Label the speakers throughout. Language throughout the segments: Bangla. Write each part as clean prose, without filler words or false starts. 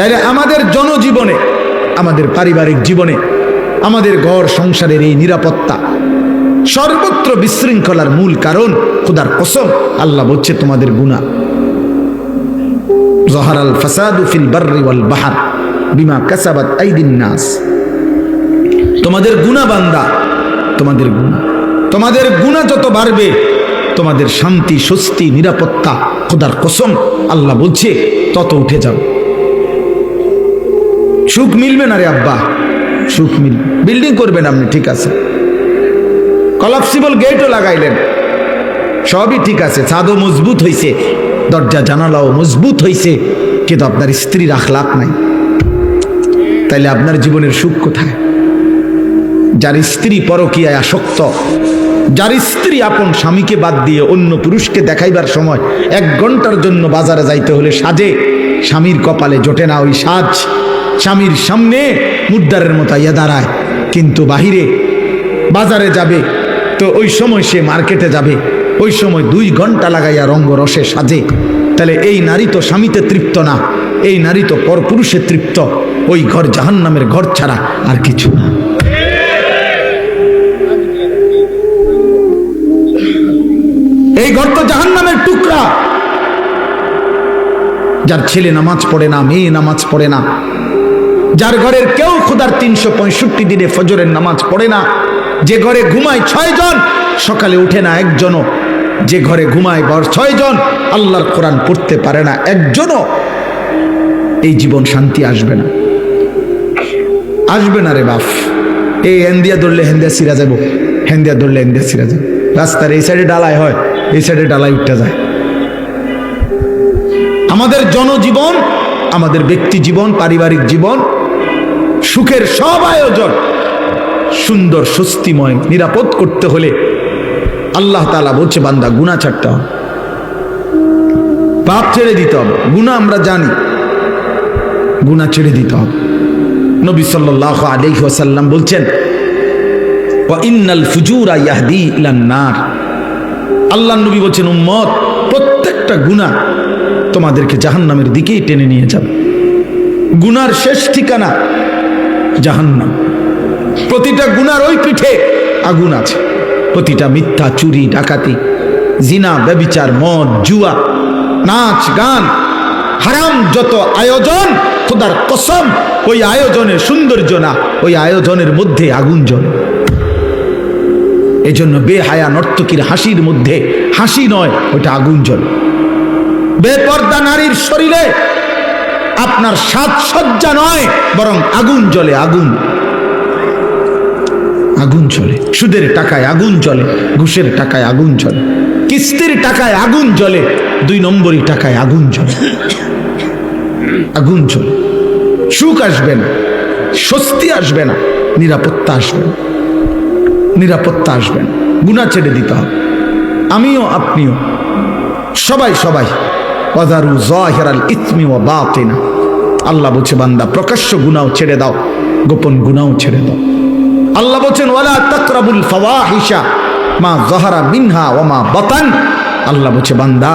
Speaker 1: তাইলে আমাদের জনজীবনে, আমাদের পারিবারিক জীবনে, আমাদের ঘর সংসারের এই নিরাপত্তা সর্বত্র বিশৃঙ্খলার মূল কারণ খোদার কসম আল্লাহ বলছে তোমাদের গুনাহ। যাহারাল ফাসাদু ফিল বাররি ওয়াল বাহর বিমা কাসাবাত আইদিন নাস। তোমাদের গুনাহ বান্দা, তোমাদের গুনাহ যত বাড়বে তোমাদের শান্তি, স্বস্তি, নিরাপত্তা খোদার কসম আল্লাহ বলছে তত উঠে যাবে। সুখ মিলবে না রে আব্বা, সুখ মিলবে। বিল্ডিং করবেন আপনি, ঠিক আছে, কলাপসিবল গেটও লাগাইলেন, সবই ঠিক আছে, ছাদও মজবুত হইছে, দরজা জানালাও মজবুত হইছে, কিন্তু আপনার স্ত্রীর আখলাক নাই। তাইলে আপনার জীবনের সুখ কোথায়? যার স্ত্রী পরকীয়ায় আসক্ত, যার স্ত্রী আপন স্বামীকে বাদ দিয়ে অন্য পুরুষকে দেখাইবার সময় 1 ঘন্টার জন্য বাজারে যাইতে হলে সাজে, স্বামীর কপালে জোটে না ওই সাজ, স্বামীর সামনে মুদ্দারের মতো ইয়া দাঁড়ায়, কিন্তু বাহিরে বাজারে যাবে তো ওই সময় সে মার্কেটে যাবে, ওই সময় 2 ঘন্টা লাগাইয়া রঙ্গরসে সাজে। তাহলে এই নারী তো স্বামীতে তৃপ্ত না, এই নারী তো পরপুরুষে তৃপ্ত। ওই ঘর জাহান্নামের ঘর ছাড়া আর কিছু না। এই ঘর তো জাহান্নামের টুকরা। যার ছেলে নামাজ পড়ে না, মেয়ে নামাজ পড়ে না, যার ঘরের কেউ খোদার 365 দিনে ফজরের নামাজ পড়ে না, যে ঘরে ঘুমায় 6 জন সকালে উঠে না একজনও, যে ঘরে ঘুমায় 6 জন আল্লাহর কোরআন পড়তে পারে না একজনও, এই জীবন শান্তি আসবে না, আসবে না রে বাপ। এই হেন্দিয়া ধরলে হেন্দিয়া সিরা যাব, হেন্দিয়া ধরলে হেন্দিয়া সিরা যাব। রাস্তার এই সাইডে ডালাই হয়, এই সাইডে ডালাই উঠতে যায়। আমাদের জনজীবন, আমাদের ব্যক্তি জীবন, পারিবারিক জীবন, সুখের সব আয়োজন সুন্দর, স্বস্তিময়, নিরাপদ করতে হলে আল্লাহ তাআলা বলছে বান্দা গুনাহ ছাড়তে হবে, পাপ ছেড়ে দিতে হবে। গুনাহ আমরা জানি, গুনাহ ছেড়ে দিতে হবে। নবী সাল্লাল্লাহু আলাইহি ওয়াসাল্লাম বলছেন ওয়া ইন্নাল ফুজুরা ইয়াহদি ইলান নার। আল্লাহর নবী বলছেন উম্মত, প্রত্যেকটা গুনাহ তোমাদেরকে জাহান্নামের দিকেই টেনে নিয়ে যাবে। গুনার শেষ ঠিকানা জাহান্নাম। প্রতিটা গুনার ওই পিঠে আগুন আছে। প্রতিটা মিথ্যা, চুরি, ডাকাতি, জিনা, ব্যভিচার, মদ, জুয়া, নাচ, গান, হারাম যত আয়োজন খোদার কসম ওই আয়োজনের সৌন্দর্য না, ওই আয়োজনের মধ্যে আগুন জ্বলে। এজন্য বেহায়া নর্তকীর হাসির মধ্যে হাসি নয়, ওইটা আগুন জ্বলে। বেপর্দা নারীর শরীরে আপনার সাজসজ্জা নয়, বরং আগুন জ্বলে, আগুন, আগুন জ্বলে। সুদের টাকায় আগুন জ্বলে, ঘুষের টাকায় আগুন জ্বলে, কিস্তির টাকায় আগুন জ্বলে, 2 নম্বরই টাকায় আগুন জ্বলে, আগুন জ্বলে। সুখ আসবে না, স্বস্তি আসবে না, নিরাপত্তা আসবে না, নিরাপত্তা আসবে না। গুনাহ ছেড়ে দিতে হবে, আমিও আপনিও, সবাই সবাই। ওয়াযারু যাহিরাল ইসমি ওয়া বাতিনা। আল্লাহ বলছে বান্দা প্রকাশ্য গুনাহ ছেড়ে দাও, গোপন গুনাহ ছেড়ে দাও। আল্লাহ বলছেন ওয়ালা তাকরাবুল ফাওয়াহিশা মা যাহারা মিনহা ওয়া মা বাতান। আল্লাহ বলছে বান্দা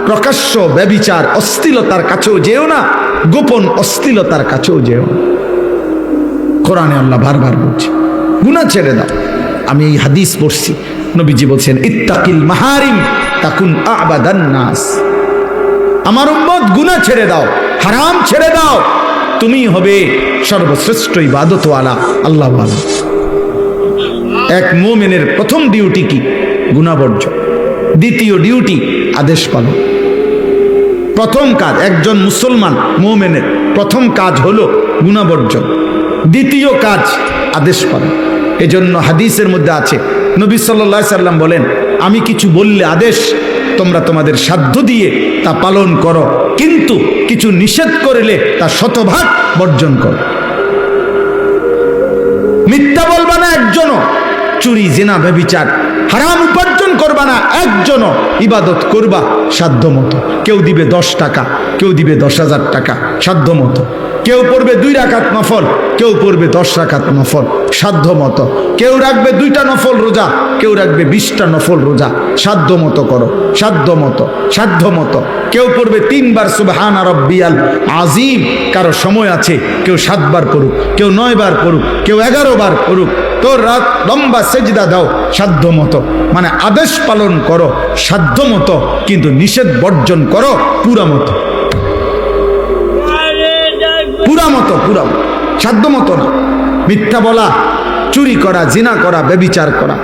Speaker 1: প্রকাশ্য ব্যভিচার, অশ্লীলতার কাছেও যেও না, গোপন অশ্লীলতার কাছেও যেও না। কোরআনে আল্লাহ বারবার বলছে গুনাহ ছেড়ে দাও। আমি এই হাদিস পড়ছি, নবীজি বলছেন ইত্তাকিল মাহারিম তাকুন আবাদান নাস। আমার উম্মত গুনাহ ছেড়ে দাও, হারাম ছেড়ে দাও, তুমি হবে সর্বশ্রেষ্ঠ ইবাদতওয়ালা, আল্লাহওয়ালা। এক মুমিনের প্রথম ডিউটি কি? গুনাহ বর্জন। দ্বিতীয় ডিউটি আদেশ পালন। প্রথম কাজ একজন মুসলমান মুমিনের প্রথম কাজ হলো গুনাহ বর্জন, দ্বিতীয় কাজ আদেশ পালন। এজন্য হাদিসের মধ্যে আছে নবী সাল্লাল্লাহু আলাইহি সাল্লাম বলেন আমি কিছু বললে আদেশ তোমরা তোমাদের সাধ্য দিয়ে তা পালন করো, কিন্তু কিছু নিষেধ করলে তা শতভাগ বর্জন করো। মিথ্যা বলবা না একজনও, চুরি, জিনা, ব্যভিচার, হারাম উপার্জন করবা না, একজনও ইবাদত করবা সাধ্য মতো। কেউ দিবে 10 টাকা, কেউ দিবে 10,000 টাকা সাধ্য মতো। কেউ পড়বে 2 রাকাত নফল, কেউ পড়বে 10 রাকাত নফল সাধ্য মতো। কেউ রাখবে 2টা নফল রোজা, কেউ রাখবে 20টা নফল রোজা। সাধ্য মতো করো, সাধ্য মতো, সাধ্য মতো। কেউ পড়বে 3 বার সুবহান রাব্বিয়াল আযীম, কারো সময় আছে কেউ 7 বার করুক, কেউ 9 বার করুক, কেউ 11 বার করুক। তোর রাত লম্বা সেজদা দাও সাধ্য মতো, মানে আদেশ পালন করো সাধ্য মতো, কিন্তু নিষেধ বর্জন করো পুরা মতো, পুরা মতো, পুরা সাধ্য মতো না। মিথ্যা বলা, চুরি করা, জিনা করা, ব্যভিচার করা,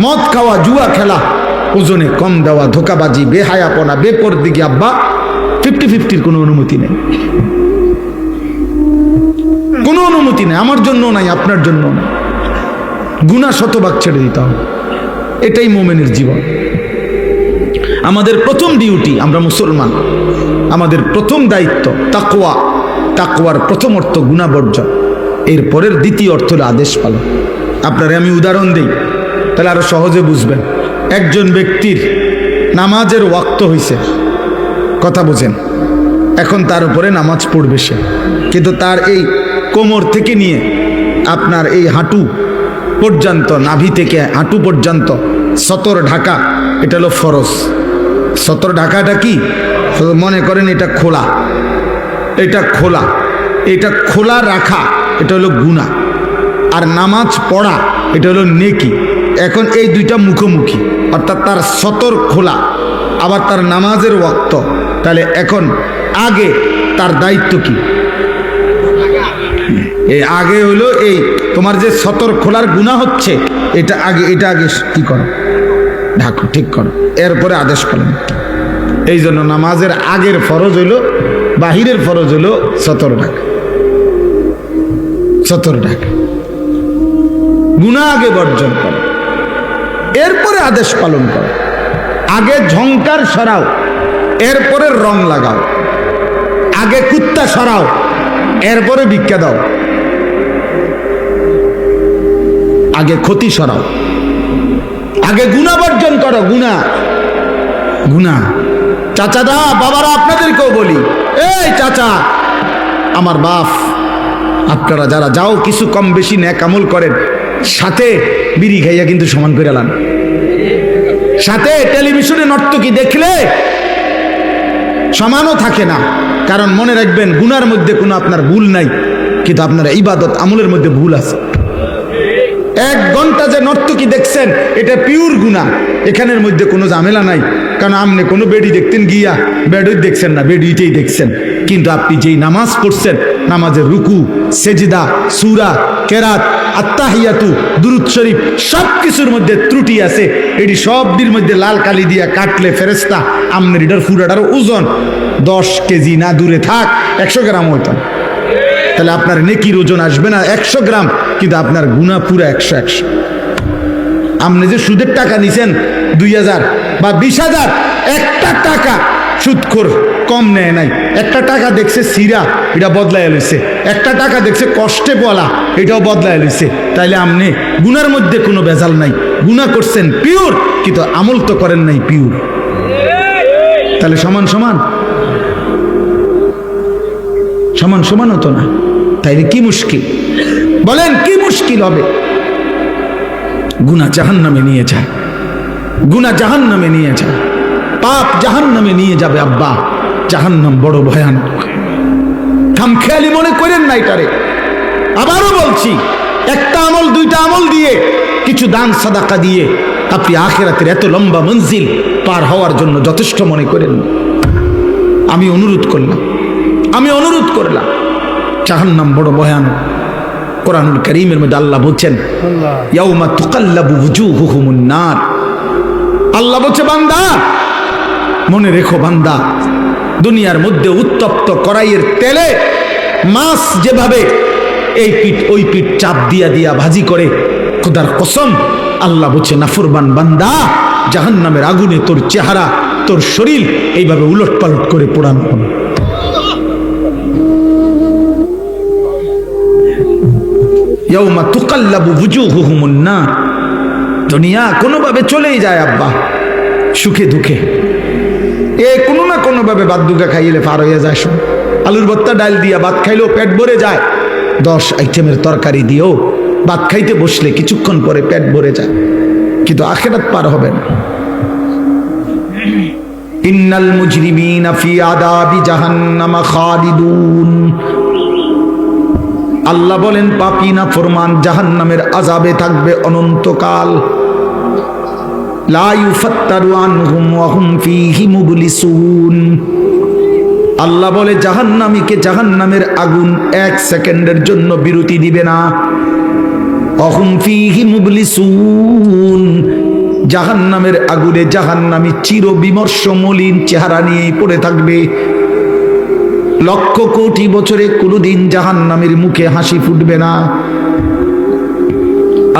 Speaker 1: মদ খাওয়া, জুয়া খেলা, ওজনে কম দেওয়া, ধোকাবাজি, বেহায়াপনা, বেপরদিগি, আব্বা 50-50 কোনো অনুমতি নেই, কোনো অনুমতি নেই। আমার জন্য নাই, আপনার জন্য নাই। গুনাহ শতভাগ ছেড়ে দিতে হবে, এটাই মোমেনের জীবন। আমাদের প্রথম ডিউটি, আমরা মুসলমান, আমাদের প্রথম দায়িত্ব তাকওয়া। তাকওয়ার প্রথম অর্থ গুনাহ বর্জন, এরপরের দ্বিতীয় অর্থ হলো আদেশ পালন। আপনারে আমি উদাহরণ দিই, তাহলে আরো সহজে বুঝবেন। একজন ব্যক্তির নামাজের ওয়াক্ত হইছে, কথা বোঝেন, এখন তার উপরে নামাজ পড়বে সে, কিন্তু তার এই কোমর থেকে নিয়ে আপনার এই হাঁটু পর্যন্ত, নাভি থেকে হাঁটু পর্যন্ত সতর ঢাকা, এটা হলো ফরজ। সতর ঢাকাটা কি? মনে করেন এটা খোলা, এটা খোলা, এটা খোলা রাখা, এটা হলো গুনাহ। আর নামাজ পড়া, এটা হলো নেকি। এখন এই দুইটা মুখোমুখি, অর্থাৎ তার সতর খোলা, আবার তার নামাজের ওয়াক্ত। তাহলে এখন আগে তার দায়িত্ব কি? এই আগে হলো এই তোমার যে সতর খোলার গুনাহ হচ্ছে, এটা আগে, এটা আগে কি করো? ঢাকো, ঠিক করো, এরপরে আদেশ পালন। এই জন্য নামাজের আগের ফরজ হইলো, বাহিরের ফরজ হইলো সতর ঢাকা, সতর ঢাকা। গুনাহ আগে বর্জন করো, এরপরে আদেশ পালন করো। আগে ঝংকার সরাও, এরপরে রং লাগাও। আগে কুত্তা সরাও, এরপরে ভিক্ষা দাও। আগে ক্ষতি সরাও, আগে গুনাহ বর্জন করো। গুনাহ, গুনাহ। চাচাদা, বাবারা, আপনাদেরকেও বলি, এই চাচা, আমার বাপ, আপনারা যারা যাও কিছু কম বেশি নেক আমল করেন, সাথে বিড়ি খাইয়া কিন্তু সমান করে লান। সাথে টেলিভিশনে নর্তকী দেখলে সমানও থাকে না। কারণ মনে রাখবেন, গুনার মধ্যে কোনো আপনার ভুল নাই, কিন্তু আপনার ইবাদত আমলের মধ্যে ভুল আছে। 1 ঘন্টা যে নর্তকী দেখছেন, এটা পিওর গুনাহ, এখানের মধ্যে কোনো ঝামেলা নাই। কারণ আপনি কোনো বেডি দেখতেন গিয়া বেডই দেখছেন না, বেডিতেই দেখছেন। কিন্তু আপনি যেই নামাজ পড়ছেন, নামাজের রুকু, সেজদা, সূরা, কেরাত, আত্তাহিয়াতু, দুরূদ শরীফ, সব কিছুর মধ্যে ত্রুটি আছে। এটি সবটির মধ্যে লাল কালি দিয়া কাটলে ফেরেশতা আমনের এটার পুরাটার ওজন 10 কেজি না দূরে থাক 100 গ্রাম হইত। তাহলে আপনার নেকির ওজন আসবে না 100 গ্রাম, কিন্তু আপনার গুনাহ পুরা 100। আপনি যে সুদের টাকা নিছেন 2000 বা 20,000, একটা টাকা সুদখোর কম নেয় নাই। একটা টাকা দেখছে সিরা, এটা বদলায় লইছে। একটা টাকা দেখছে কষ্টে বলা, এটাও বদলায় লইছে। তাইলে আপনি গুনার মধ্যে কোনো ভেজাল নাই, গুনাহ করছেন পিওর, কিন্তু আমল তো করেন নাই পিওর। তাহলে সমান সমান, সমান সমান হতো না। তাইলে কি মুশকিল বলেন, কি মুশকিল হবে? গুনাহ জাহান্নামে নিয়ে যায়, গুনাহ জাহান্নামে নিয়ে যায়, পাপ জাহান্নামে নিয়ে যাবে। আব্বা, জাহান্নাম বড় ভয়ানক, খামখেয়ালি মনে করেন না এটারে। আবারও বলছি, একটা আমল, 2টা আমল দিয়ে, কিছু দান সাদাকা দিয়ে আপনি আখিরাতের এত লম্বা মঞ্জিল পার হওয়ার জন্য যথেষ্ট মনে করেন। আমি অনুরোধ করলাম, আমি অনুরোধ করলাম, জাহান্নাম বড় ভয়ানক। কোরআনুল কারীমের মধ্যে আল্লাহ বলছেন, ইয়াউমা তুকাল্লাবু ওয়ুজুহুহুমুন নার। আল্লাহ বলছে, বান্দা মনে রেখো, বান্দা, দুনিয়ার মধ্যে উত্তপ্ত কড়াইয়ের তেলে মাছ যেভাবে এই পিঠ ওই পিঠ চাপ দিয়া দিয়া ভাজি করে, খোদার কসম আল্লাহ বলছে, নাফরমান বান্দা, জাহান্নামের আগুনে তোর চেহারা, তোর শরীর এইভাবে উলট পালট করে পোড়ানো হবে। ইয়াউমা তুকাল্লাবু ওয়ুজুহুহুমুন নার। দুনিয়া কোনোভাবে চলেই যায় আব্বা, সুখে দুঃখে এ কোনো না কোনোভাবে ভাত দুগা খাইলে পার হয়ে যায়। সব আলুর ভর্তা ডাল দিয়া ভাত খাইলেও পেট ভরে যায়, 10 আইটেমের তরকারি দিয়েও ভাত খাইতে বসলে কিছুক্ষণ পরে পেট ভরে যায়, কিন্তু আখিরাত পার হবে না। ইন্নাল মুজরিমিনা ফি আযাবি জাহান্নাম খালিদুন, আল্লাহ বলেন পাপী না ফরমান জাহান্নামের আযাবে থাকবে অনন্তকাল। লা ইউফাত্তারু আনহুম ওয়া হুম ফীহি মুবলিসুন, আল্লাহ বলে জাহান্নামীকে জাহান্নামের আগুন 1 সেকেন্ডের জন্য বিরতি দিবে না। ওয়া হুম ফীহি মুবলিসুন, জাহান্নামের আগুনে জাহান্নামী চির বিমর্ষ মলিন চেহারা নিয়েই পড়ে থাকবে। লক্ষ কোটি বছরে কোনোদিন জাহান্নামের মুখে হাসি ফুটবে না।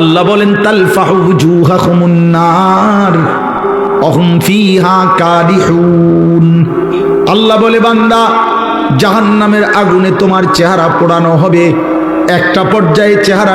Speaker 1: আল্লাহ বলেন তালফাহু উজুহাকুমুন নার ওয়া হুম ফীহা কাদিহুন, আল্লাহ বলে বান্দা জাহান্নামের আগুনে তোমার চেহারা পোড়ানো হবে, একটা পর্যায়ে চেহারা